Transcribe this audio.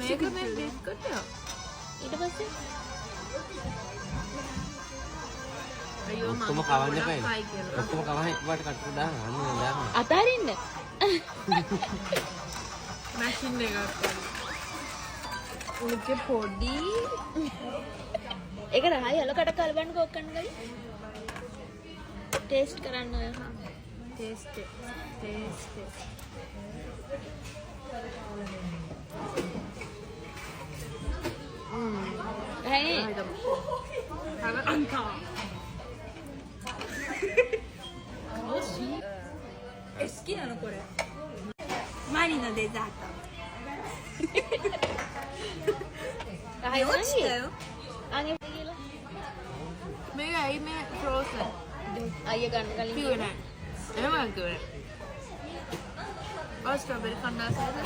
මේක මේ බිස්කට් එක. ඊට පස්සේ අයියෝ මම ඔක්කොම කවන්න එපා. ඔක්කොම කවන්න එකපාරට කටට දාන්න. අන්න දාන්න. අතාරින්න. මැෂින් එකක්. උන්ගේ පොඩි ඒක රහයි අලකට කලබන්න කොක්කන්න ගලි. ටේස්ට් කරන්න ඔය. ටේස්ට්. හයි. Eschi na no kore. Mari no desato. රහයි ඔච්චි දයෝ. අනේ කියලා. මේක ඇයි මේ frozen? අයිය ගන්න කලින් කිව්වේ නෑ. එහෙම කිව්වේ නෑ. ඔය ස්ට්‍රොබෙරි කන්නාසයද?